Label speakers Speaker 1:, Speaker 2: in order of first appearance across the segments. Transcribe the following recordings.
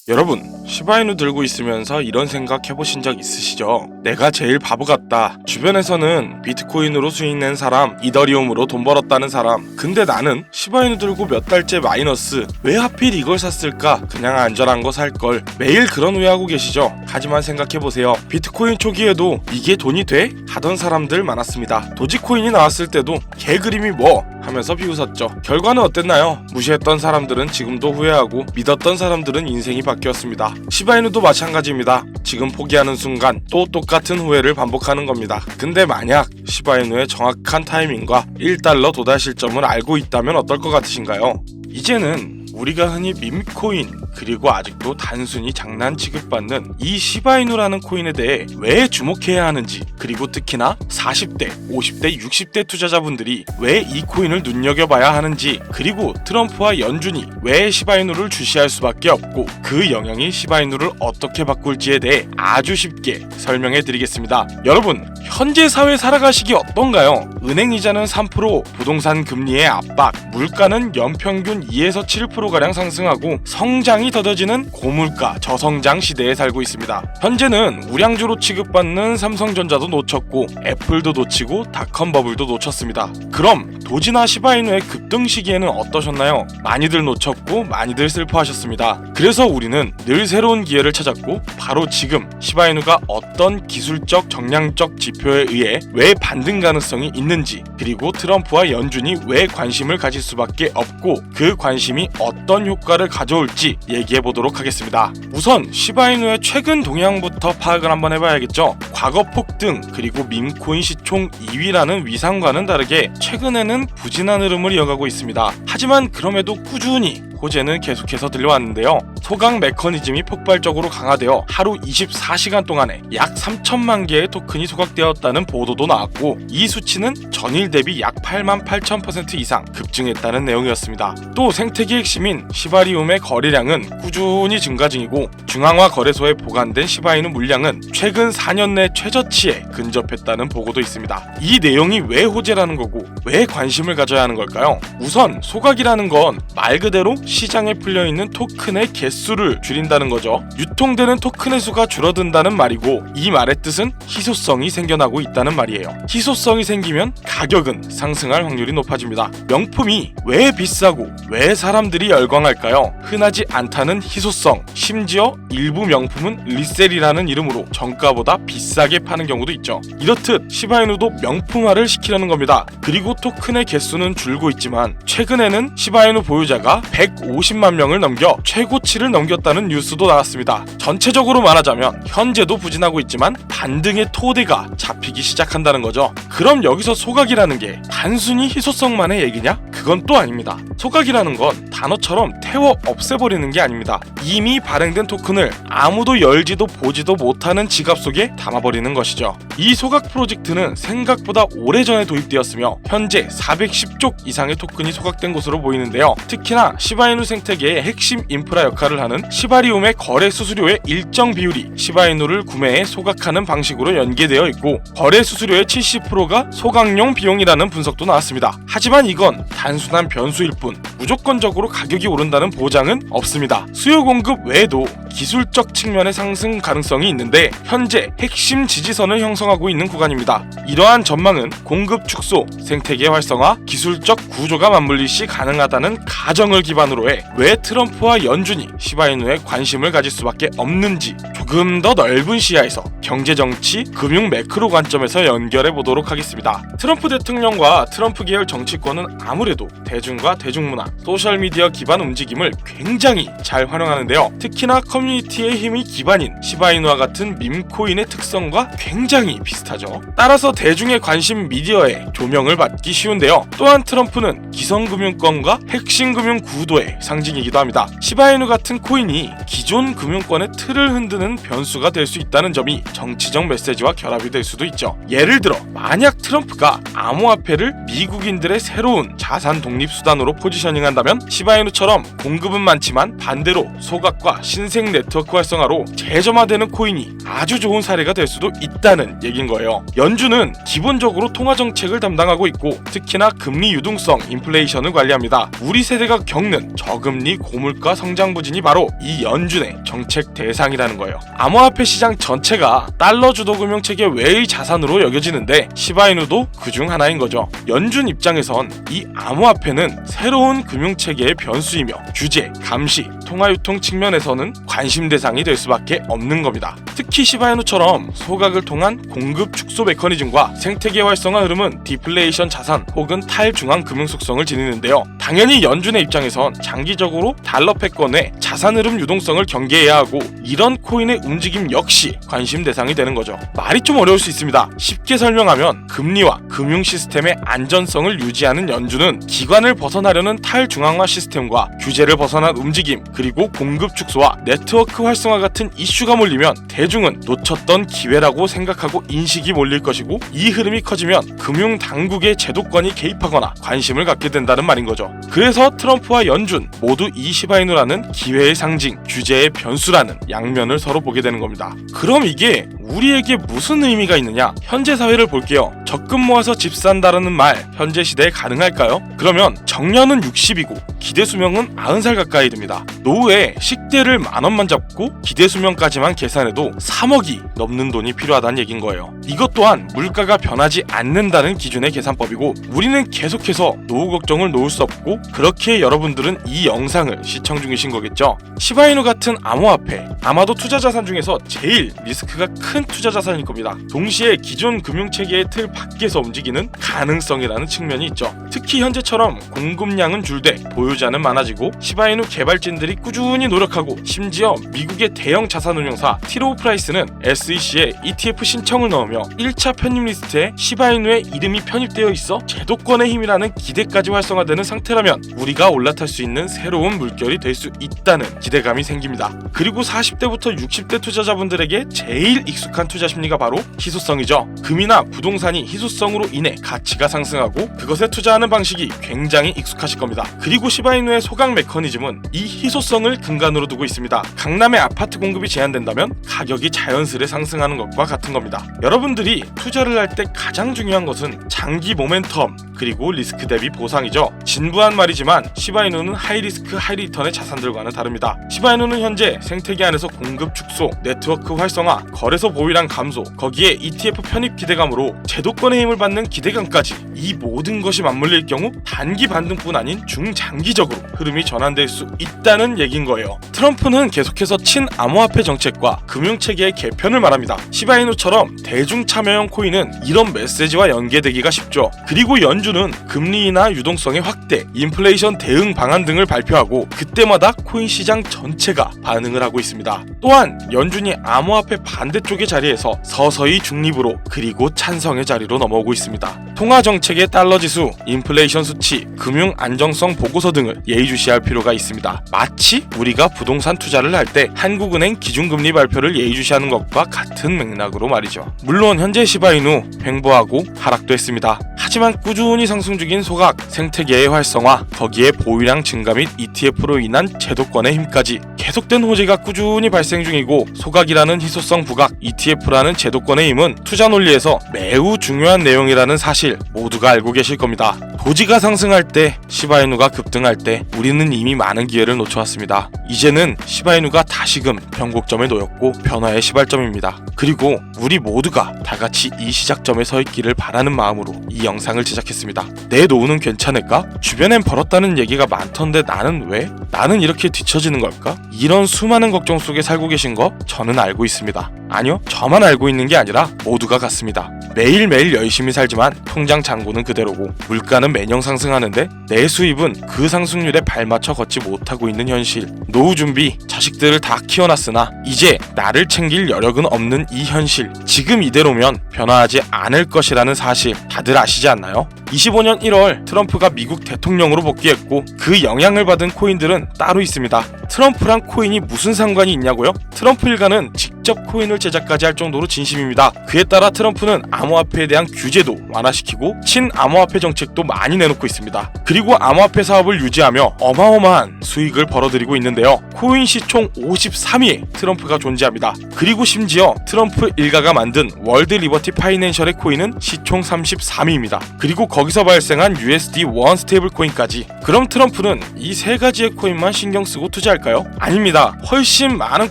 Speaker 1: 여러분, 시바이누 들고 있으면서 이런 생각 해보신 적 있으시죠? 내가 제일 바보 같다. 주변에서는 비트코인으로 수익 낸 사람, 이더리움으로 돈 벌었다는 사람. 근데 나는 시바이누 들고 몇 달째 마이너스. 왜 하필 이걸 샀을까? 그냥 안전한 거 살걸. 매일 그런 후회하고 계시죠? 하지만 생각해보세요. 비트코인 초기에도 이게 돈이 돼? 하던 사람들 많았습니다. 도지코인이 나왔을 때도 개 그림이 뭐? 하면서 비웃었죠. 결과는 어땠나요? 무시했던 사람들은 지금도 후회하고 믿었던 사람들은 인생이 바뀌었습니다. 시바이누도 마찬가지입니다. 지금 포기하는 순간 또 똑같은 후회를 반복하는 겁니다. 근데 만약 시바이누의 정확한 타이밍과 1달러 도달 시점을 알고 있다면 어떨 것 같으신가요? 이제는 우리가 흔히 밈코인 그리고 아직도 단순히 장난 취급받는 이 시바이누라는 코인에 대해 왜 주목해야 하는지, 그리고 특히나 40대, 50대, 60대 투자자분들이 왜 이 코인을 눈여겨봐야 하는지, 그리고 트럼프와 연준이 왜 시바이누를 주시할 수밖에 없고 그 영향이 시바이누를 어떻게 바꿀지에 대해 아주 쉽게 설명해 드리겠습니다. 여러분, 현재 사회 살아가시기 어떤가요? 은행 이자는 3%, 부동산 금리의 압박, 물가는 연평균 2에서 7%가량 상승하고 성장이 더뎌지는 고물가, 저성장 시대에 살고 있습니다. 현재는 우량주로 취급받는 삼성전자도 놓쳤고 애플도 놓치고 닷컴 버블도 놓쳤습니다. 그럼 도지나 시바이누의 급등 시기에는 어떠셨나요? 많이들 놓쳤고 많이들 슬퍼하셨습니다. 그래서 우리는 늘 새로운 기회를 찾았고 바로 지금 시바이누가 어떤 기술적 정량적 지표에 의해 왜 반등 가능성이 있는지, 그리고 트럼프와 연준이 왜 관심을 가질 수밖에 없고 그 관심이 어떤 효과를 가져올지 얘기해 보도록 하겠습니다. 우선 시바이누의 최근 동향부터 파악을 한번 해봐야겠죠. 과거 폭등 그리고 밈코인 시총 2위라는 위상과는 다르게 최근에는 부진한 흐름을 이어가고 있습니다. 하지만 그럼에도 꾸준히 호재는 계속해서 들려왔는데요. 소각 메커니즘이 폭발적으로 강화되어 하루 24시간 동안에 약 3천만 개의 토큰이 소각되었다는 보도도 나왔고 이 수치는 전일 대비 약 8만 8천% 이상 급증했다는 내용이었습니다. 또 생태계 핵심인 시바리움의 거래량은 꾸준히 증가 중이고 중앙화 거래소에 보관된 시바이누 물량은 최근 4년 내 최저치에 근접했다는 보고도 있습니다. 이 내용이 왜 호재라는 거고 왜 관심을 가져야 하는 걸까요? 우선 소각이라는 건 말 그대로 시장에 풀려있는 토큰의 개수를 줄인다는 거죠. 유통되는 토큰의 수가 줄어든다는 말이고 이 말의 뜻은 희소성이 생겨나고 있다는 말이에요. 희소성이 생기면 가격은 상승할 확률이 높아집니다. 명품이 왜 비싸고 왜 사람들이 열광할까요? 흔하지 않다는 희소성, 심지어 일부 명품은 리셀이라는 이름으로 정가보다 비싸게 파는 경우도 있죠. 이렇듯 시바이누도 명품화를 시키려는 겁니다. 그리고 토큰의 개수는 줄고 있지만 최근에는 시바이누 보유자가 150만 명을 넘겨 최고치를 넘겼다는 뉴스도 나왔습니다. 전체적으로 말하자면 현재도 부진하고 있지만 반등의 토대가 잡히기 시작한다는 거죠. 그럼 여기서 소각이라는 게 단순히 희소성만의 얘기냐? 그건 또 아닙니다. 소각이라는 건 단어처럼 태워 없애버리는 게 아닙니다. 이미 발행된 토큰을 아무도 열지도 보지도 못하는 지갑 속에 담아버리는 것이죠. 이 소각 프로젝트는 생각보다 오래전에 도입되었으며 현재 410쪽 이상의 토큰이 소각된 것으로 보이는데요. 특히나 시바이누 생태계의 핵심 인프라 역할을 하는 시바리움의 거래 수수료의 일정 비율이 시바이누를 구매해 소각하는 방식으로 연계되어 있고 거래 수수료의 70%가 소각용 비용이라는 분석도 나왔습니다. 하지만 이건 단순한 변수일 뿐 무조건적으로 가격이 오른다는 보장은 없습니다. 수요 공급 외에도 기술적 측면의 상승 가능성이 있는데 현재 핵심 지지선을 형성하고 있는 구간입니다. 이러한 전망은 공급 축소, 생태계 활성화, 기술적 구조가 맞물릴 시 가능하다는 가정을 기반으로 해 왜 트럼프와 연준이 시바이누에 관심을 가질 수밖에 없는지 조금 더 넓은 시야에서 경제 정치, 금융 매크로 관점에서 연결해 보도록 하겠습니다. 트럼프 대통령과 트럼프 계열 정치권은 아무래도 대중과 대중문화, 소셜미디어 기반 움직임을 굉장히 잘 활용하는데요. 특히나 커뮤니티의 힘이 기반인 시바이누와 같은 밈코인의 특성과 굉장히 비슷하죠. 따라서 대중의 관심 미디어에 조명을 받기 쉬운데요. 또한 트럼프는 기성금융권과 핵심 금융 구도의 상징이기도 합니다. 시바이누 같은 코인이 기존 금융권의 틀을 흔드는 변수가 될 수 있다는 점이 정치적 메시지와 결합이 될 수도 있죠. 예를 들어 만약 트럼프가 암호화폐를 미국인들의 새로운 자산 독립 수단으로 포지셔닝한다면 시바이누처럼 공급은 많지만 반대로 소각과 신생 네트워크 활성화로 재점화되는 코인이 아주 좋은 사례가 될 수도 있다는 얘긴 거예요. 연준은 기본적으로 통화 정책을 담당하고 있고 특히나 금리 유동성, 인플레이션을 관리합니다. 우리 세대가 겪는 저금리 고물가 성장 부진이 바로 이 연준의 정책 대상이라는 거예요. 암호화폐 시장 전체가 달러 주도 금융체계 외의 자산으로 여겨지는데 시바이누도 그중 하나인 거죠. 연준 입장에선 이 암호화폐는 새로운 금융체계의 변수이며 규제, 감시, 통화유통 측면에서는 관심 대상이 될 수밖에 없는 겁니다. 특히 시바이누처럼 소각을 통한 공급 축소 메커니즘과 생태계 활성화 흐름은 디플레이션 자산 혹은 탈중앙 금융 속성을 지니는데요. 당연히 연준의 입장에선 장기적으로 달러 패권의 자산 흐름 유동성을 경계해야 하고 이런 코인의 움직임 역시 관심 대상이 되는 거죠. 말이 좀 어려울 수 있습니다. 쉽게 설명하면 금리와 금융 시스템의 안전성을 유지하는 연준은 기관을 벗어나려는 탈중앙화 시스템과 규제를 벗어난 움직임 그리고 공급 축소와 네트워크 활성화 같은 이슈가 몰리면 대중은 놓쳤던 기회라고 생각하고 인식이 몰릴 것이고 이 흐름이 커지면 금융 당국의 제도권이 개입하거나 관심을 갖게 된다는 말인 거죠. 그래서 트럼프와 연준 모두 이 시바이누라는 기회의 상징, 규제의 변수라는 양면을 서로 보게 되는 겁니다. 그럼 이게 우리에게 무슨 의미가 있느냐? 현재 사회를 볼게요. 적금 모아서 집 산다라는 말 현재 시대에 가능할까요? 그러면 정년은 60이고 기대 수명은 90살 가까이 됩니다. 노후에 식대를 10,000원만 잡고 기대 수명까지만 계산해도 3억이 넘는 돈이 필요하다는 얘긴 거예요. 이것 또한 물가가 변하지 않는다는 기준의 계산법이고 우리는 계속해서 노후 걱정을 놓을 수 없고 그렇게 여러분들은 이 영상을 시청 중이신 거겠죠. 시바이누 같은 암호화폐 아마도 투자자산 중에서 제일 리스크가 큰 투자자산일 겁니다. 동시에 기존 금융체계의 틀 밖에서 움직이는 가능성이라는 측면이 있죠. 특히 현재처럼 공급량은 줄되 보유자는 많아지고 시바이누 개발진들이 꾸준히 노력하고 심지어 미국의 대형 자산운용사 티로우프라이스는 SEC에 ETF 신청을 넣으며 1차 편입 리스트에 시바이누의 이름이 편입되어 있어 제도권의 힘이라는 기대까지 활성화되는 상태라면 우리가 올라탈 수 있는 새로운 물결이 될 수 있다는 기대감이 생깁니다. 그리고 40대부터 60대 투자자분들에게 제일 익숙한 투자 심리가 바로 희소성이죠. 금이나 부동산이 희소성으로 인해 가치가 상승하고 그것에 투자하는 방식이 굉장히 익숙하실 겁니다. 그리고 시바이누의 소각 메커니즘은 이 희소성을 근간으로 두고 있습니다. 강남의 아파트 공급이 제한된다면 가격이 자연스레 상승하는 것과 같은 겁니다. 여러분들이 투자를 할 때 가장 중요한 것은 장기 모멘텀 그리고 리스크 대비 보상이죠. 진부한 말이지만 시바이누는 하이리스크 하이리턴의 자산들과는 다릅니다. 시바이누는 현재 생태계 안에서 공급 축소, 네트워크 활성화, 거래소 보유량 감소, 거기에 ETF 편입 기대감으로 제도권의 힘을 받는 기대감까지 이 모든 것이 맞물릴 경우 단기 반등뿐 아닌 중장기적으로 흐름이 전환될 수 있다는 얘긴 거예요. 트럼프는 계속해서 친암호화폐 정책과 금융체계의 개편을 말합니다. 시바이누처럼 대중 참여형 코인은 이런 메시지와 연계되기가 쉽죠. 그리고 연준은 금리나 유동성의 확대, 인플레이션 대응 방안 등을 발표하고 그때마다 코인 시장 전체가 반응을 하고 있습니다. 또한 연준이 암호화폐 반대쪽의 자리에서 서서히 중립으로 그리고 찬성의 자리로 넘어오고 있습니다. 통화 정책의 달러 지수, 인플레이션 수치, 금융 안정성 보고서 등을 예의주시할 필요가 있습니다. 마치 우리가 부동산 투자를 할 때 한국은행 기준금리 발표를 예의주시하는 것과 같은 맥락으로 말이죠. 물론 현재 시바이누 횡보하고 하락도 했습니다. 하지만 꾸준히 상승 중인 소각, 생태계의 활성화, 거기에 보유량 증가 및 ETF로 인한 제도권의 힘까지 계속된 호재가 꾸준히 발생 중이고 소각이라는 희소성 부각, ETF라는 제도권의 힘은 투자 논리에서 매우 중요한 내용이라는 사실 모두가 알고 계실 겁니다. 도지가 상승할 때, 시바이누가 급등할 때 우리는 이미 많은 기회를 놓쳐왔습니다. 이제는 시바이누가 다시금 변곡점에 놓였고 변화의 시발점입니다. 그리고 우리 모두가 다같이 이 시작점에 서 있기를 바라는 마음으로 이 영상을 제작했습니다. 내 노후는 괜찮을까? 주변엔 벌었다는 얘기가 많던데 나는 왜? 나는 이렇게 뒤처지는 걸까? 이런 수많은 걱정 속에 살고 계신 거 저는 알고 있습니다. 아니요, 저만 알고 있는 게 아니라 모두가 같습니다. 매일매일 열심히 살지만 통장 잔고는 그대로고 물가는 매년 상승하는데 내 수입은 그 상승률에 발맞춰 걷지 못하고 있는 현실. 노후 준비, 자식들을 다 키워놨으나 이제 나를 챙길 여력은 없는 이 현실. 지금 이대로면 변화하지 않을 것이라는 사실 다들 아시지 않나요? 25년 1월 트럼프가 미국 대통령으로 복귀했고 그 영향을 받은 코인들은 따로 있습니다. 트럼프랑 코인이 무슨 상관이 있냐고요? 트럼프 일가는 직접 코인을 제작까지 할 정도로 진심입니다. 그에 따라 트럼프는 암호화폐에 대한 규제도 완화시키고 친암호화폐 정책도 많이 내놓고 있습니다. 그리고 암호화폐 사업을 유지하며 어마어마한 수익을 벌어들이고 있는데요. 코인 시총 53위에 트럼프가 존재합니다. 그리고 심지어 트럼프 일가가 만든 월드 리버티 파이낸셜의 코인은 시총 33위입니다. 그리고 거기서 발생한 USD1 스테이블 코인까지. 그럼 트럼프는 이 세 가지의 코인만 신경 쓰고 투자할까요? 아닙니다. 훨씬 많은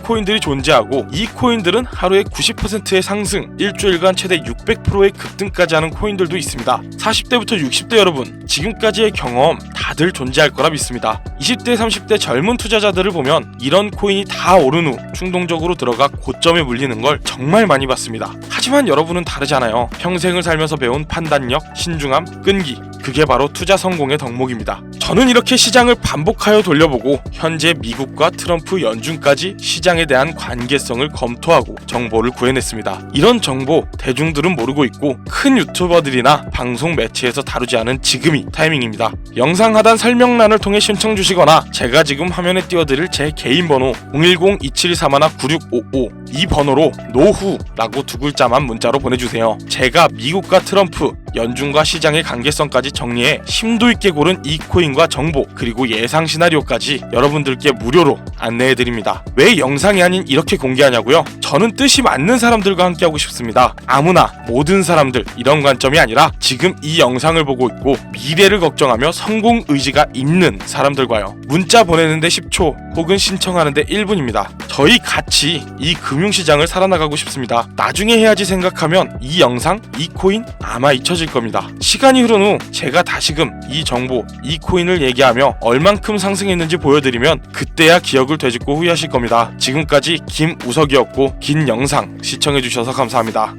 Speaker 1: 코인들이 존재하고 이 코인들은 하루에 90%의 상승, 일주일간 최대 600%의 급등까지 하는 코인들도 있습니다. 40대부터 60대 여러분, 지금까지의 경험 다들 존재할 거라 믿습니다. 20대, 30대 젊은 투자자들을 보면 이런 코인이 다 오른 후 충동적으로 들어가 고점에 물리는 걸 정말 많이 봤습니다. 하지만 여러분은 다르잖아요. 평생을 살면서 배운 판단력, 신중함, 끈기, 그게 바로 투자 성공의 덕목입니다. 저는 이렇게 시장을 반복하여 돌려보고 현재 미국과 트럼프 연준까지 시장에 대한 관계성을 검토하고 정보를 구해냈습니다. 이런 정보 대중들은 모르고 있고 큰 유튜버들이나 방송 매체에서 다루지 않은 지금이 타이밍입니다. 영상 하단 설명란을 통해 신청 주시거나 제가 지금 화면에 띄워드릴 제 개인 번호 010-2731-9655 이 번호로 노후라고 두 글자만 문자로 보내주세요. 제가 미국과 트럼프, 연준과 시장의 관계성까지 정리해 심도 있게 고른 이 코인과 정보 그리고 예상 시나리오까지 여러분들께 무료로 안내해드립니다. 왜 영상이 아닌 이렇게 공개하냐고요? 저는 뜻이 맞는 사람들과 함께하고 싶습니다. 아무나 모든 사람들 이런 관점이 아니라 지금 이 영상을 보고 있고 미래를 걱정하며 성공 의지가 있는 사람들과요. 문자 보내는데 10초 혹은 신청하는데 1분입니다. 저희 같이 이 금융시장을 살아나가고 싶습니다. 나중에 해야지 생각하면 이 영상, 이 코인 아마 잊혀질 겁니다. 시간이 흐른 후 제가 다시금 이 정보, 이 코인을 얘기하며 얼만큼 상승했는지 보여드리면 그때야 기억을 되짚고 후회하실 겁니다. 지금까지 김우석이었고 긴 영상 시청해주셔서 감사합니다.